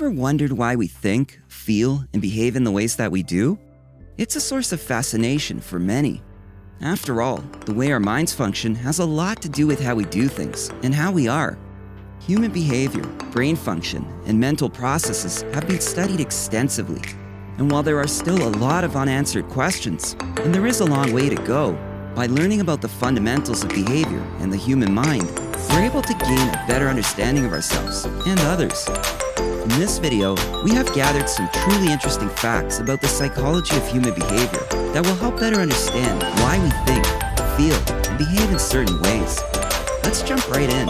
Ever wondered why we think, feel, and behave in the ways that we do? It's a source of fascination for many. After all, the way our minds function has a lot to do with how we do things and how we are. Human behavior, brain function, and mental processes have been studied extensively. And while there are still a lot of unanswered questions, and there is a long way to go, by learning about the fundamentals of behavior and the human mind, we're able to gain a better understanding of ourselves and others. In this video, we have gathered some truly interesting facts about the psychology of human behavior that will help better understand why we think, feel, and behave in certain ways. Let's jump right in.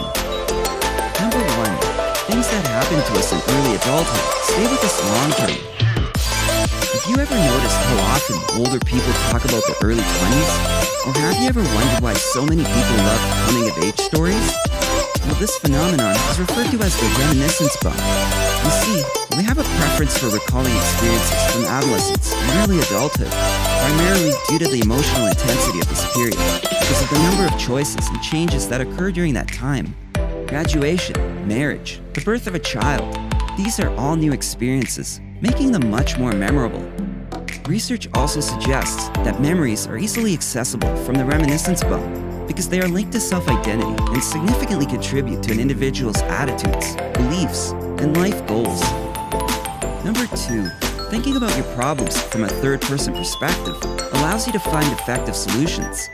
Number 1. Things that happen to us in early adulthood stay with us long term. Have you ever noticed how often older people talk about their early 20s? Or have you ever wondered why so many people love coming-of-age stories? Well, this phenomenon is referred to as the reminiscence bump. You see, we have a preference for recalling experiences from adolescence and early adulthood, primarily due to the emotional intensity of this period, because of the number of choices and changes that occur during that time. Graduation, marriage, the birth of a child, these are all new experiences, making them much more memorable. Research also suggests that memories are easily accessible from the reminiscence bump because they are linked to self-identity and significantly contribute to an individual's attitudes, beliefs, and life goals. Number 2, thinking about your problems from a third-person perspective allows you to find effective solutions.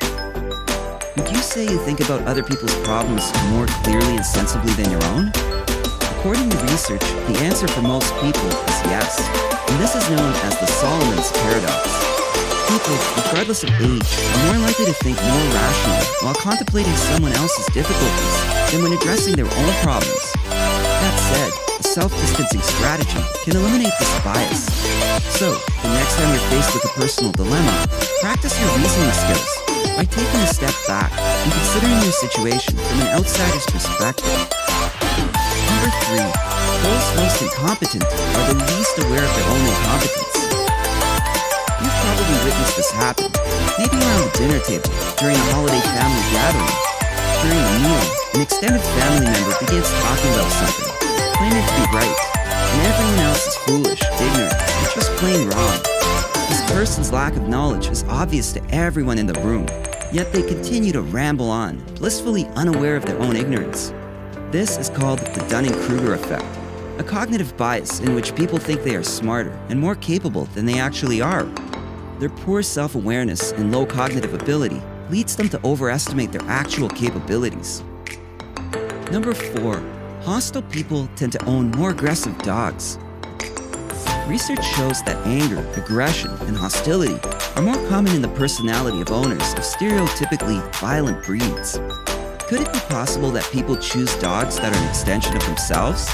Would you say you think about other people's problems more clearly and sensibly than your own? According to research, the answer for most people is yes, and this is known as the Solomon's paradox. People, regardless of age, are more likely to think more rationally while contemplating someone else's difficulties than when addressing their own problems. That said, a self-distancing strategy can eliminate this bias. So, the next time you're faced with a personal dilemma, practice your reasoning skills by taking a step back and considering your situation from an outsider's perspective. Number 3, those most incompetent are the least aware of their own incompetence. You've probably witnessed this happen, maybe around the dinner table, during a holiday family gathering. During a meal, an extended family member begins talking about something, claiming to be right, and everyone else is foolish, ignorant, or just plain wrong. This person's lack of knowledge is obvious to everyone in the room, yet they continue to ramble on, blissfully unaware of their own ignorance. This is called the Dunning-Kruger effect, a cognitive bias in which people think they are smarter and more capable than they actually are. Their poor self-awareness and low cognitive ability leads them to overestimate their actual capabilities. Number 4, hostile people tend to own more aggressive dogs. Research shows that anger, aggression, and hostility are more common in the personality of owners of stereotypically violent breeds. Could it be possible that people choose dogs that are an extension of themselves?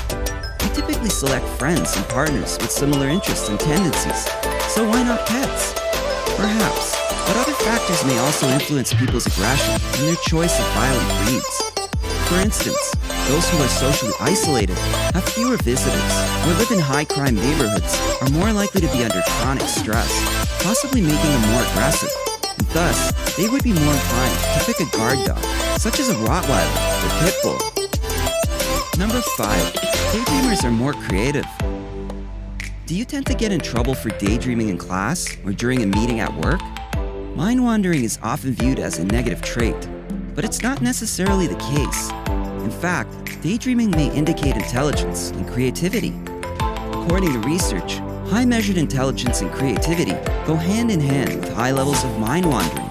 We typically select friends and partners with similar interests and tendencies, so why not pets? Perhaps, but other factors may also influence people's aggression and their choice of violent breeds. For instance, those who are socially isolated, have fewer visitors, or live in high-crime neighborhoods are more likely to be under chronic stress, possibly making them more aggressive. And thus, they would be more inclined to pick a guard dog, such as a Rottweiler or Pit Bull. Number 5, daydreamers are more creative. Do you tend to get in trouble for daydreaming in class or during a meeting at work? Mind wandering is often viewed as a negative trait, but it's not necessarily the case. In fact, daydreaming may indicate intelligence and creativity. According to research, high measured intelligence and creativity go hand in hand with high levels of mind wandering.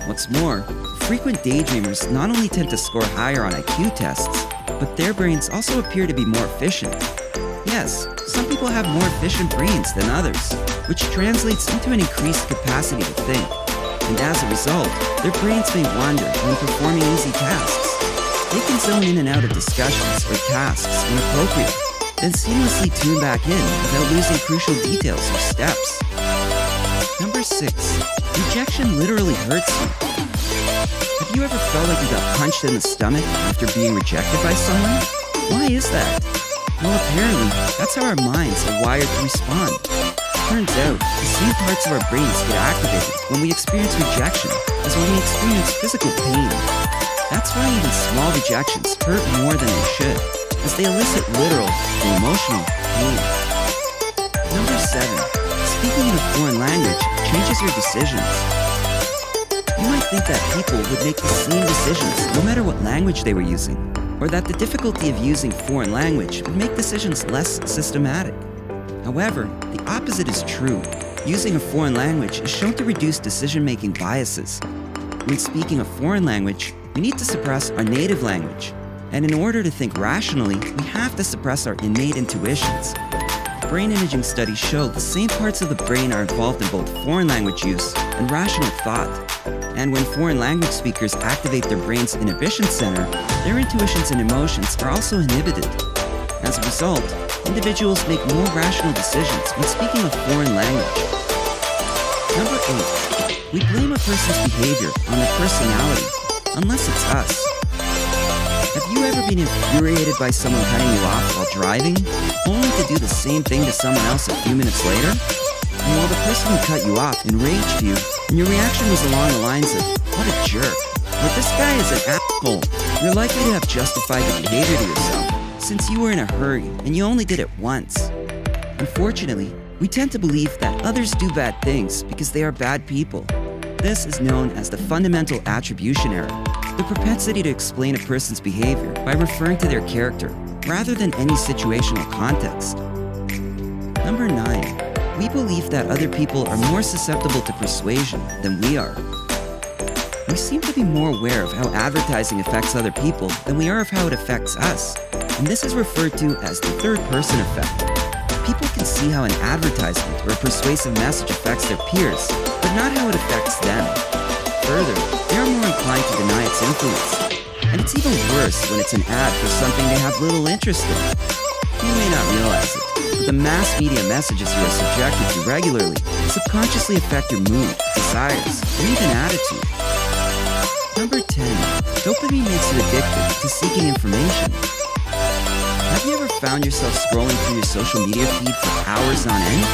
What's more, frequent daydreamers not only tend to score higher on IQ tests, but their brains also appear to be more efficient. Yes, some people have more efficient brains than others, which translates into an increased capacity to think. And as a result, their brains may wander when performing easy tasks. They can zone in and out of discussions or tasks when appropriate, then seamlessly tune back in without losing crucial details or steps. Number 6, rejection literally hurts you. Have you ever felt like you got punched in the stomach after being rejected by someone? Why is that? Well, apparently, that's how our minds are wired to respond. Turns out, the same parts of our brains get activated when we experience rejection as when we experience physical pain. That's why even small rejections hurt more than they should. as they elicit literal and emotional pain. Number 7. Speaking in a foreign language changes your decisions. You might think that people would make the same decisions no matter what language they were using, or that the difficulty of using foreign language would make decisions less systematic. However, the opposite is true. Using a foreign language is shown to reduce decision-making biases. When speaking a foreign language, we need to suppress our native language. And in order to think rationally, we have to suppress our innate intuitions. Brain imaging studies show the same parts of the brain are involved in both foreign language use and rational thought. And when foreign language speakers activate their brain's inhibition center, their intuitions and emotions are also inhibited. As a result, individuals make more rational decisions when speaking a foreign language. Number 8. We blame a person's behavior on their personality, unless it's us. Have you ever been infuriated by someone cutting you off while driving, only to do the same thing to someone else a few minutes later? And while the person who cut you off enraged you, and your reaction was along the lines of, "What a jerk," or "This guy is an asshole," you're likely to have justified the behavior to yourself, since you were in a hurry and you only did it once. Unfortunately, we tend to believe that others do bad things because they are bad people. This is known as the fundamental attribution error, the propensity to explain a person's behavior by referring to their character rather than any situational context. Number 9. We believe that other people are more susceptible to persuasion than we are. We seem to be more aware of how advertising affects other people than we are of how it affects us, and this is referred to as the third-person effect. People can see how an advertisement or a persuasive message affects their peers, but not how it affects them. Further, they are more inclined to deny its influence. And it's even worse when it's an ad for something they have little interest in. You may not realize it, but the mass media messages you are subjected to regularly subconsciously affect your mood, desires, or even attitude. Number 10. Dopamine makes you addicted to seeking information. Have you ever found yourself scrolling through your social media feed for hours on end?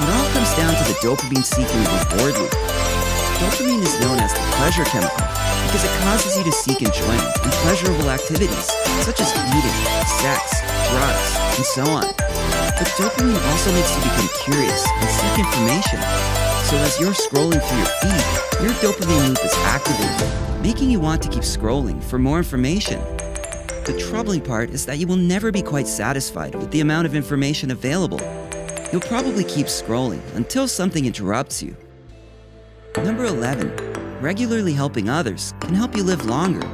It all comes down to the dopamine-seeking reward loop. Dopamine is known as the pleasure chemical because it causes you to seek enjoyment in pleasurable activities such as eating, sex, drugs, and so on. But dopamine also makes you become curious and seek information. So as you're scrolling through your feed, your dopamine loop is activated, making you want to keep scrolling for more information. The troubling part is that you will never be quite satisfied with the amount of information available. You'll probably keep scrolling until something interrupts you. Number 11. Regularly helping others can help you live longer.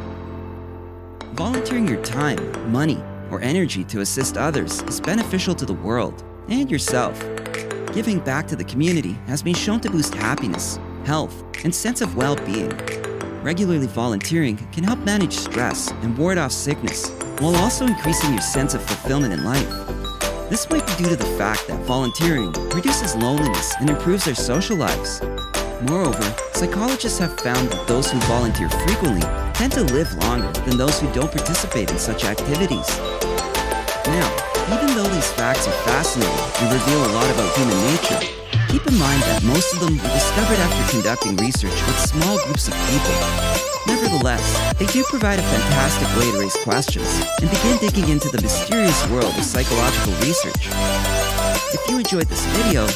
Volunteering your time, money, or energy to assist others is beneficial to the world and yourself. Giving back to the community has been shown to boost happiness, health, and sense of well-being. Regularly volunteering can help manage stress and ward off sickness, while also increasing your sense of fulfillment in life. This might be due to the fact that volunteering reduces loneliness and improves their social lives. Moreover, psychologists have found that those who volunteer frequently tend to live longer than those who don't participate in such activities. Now, even though these facts are fascinating and reveal a lot about human nature, keep in mind that most of them were discovered after conducting research with small groups of people. Nevertheless, they do provide a fantastic way to raise questions and begin digging into the mysterious world of psychological research. If you enjoyed this video,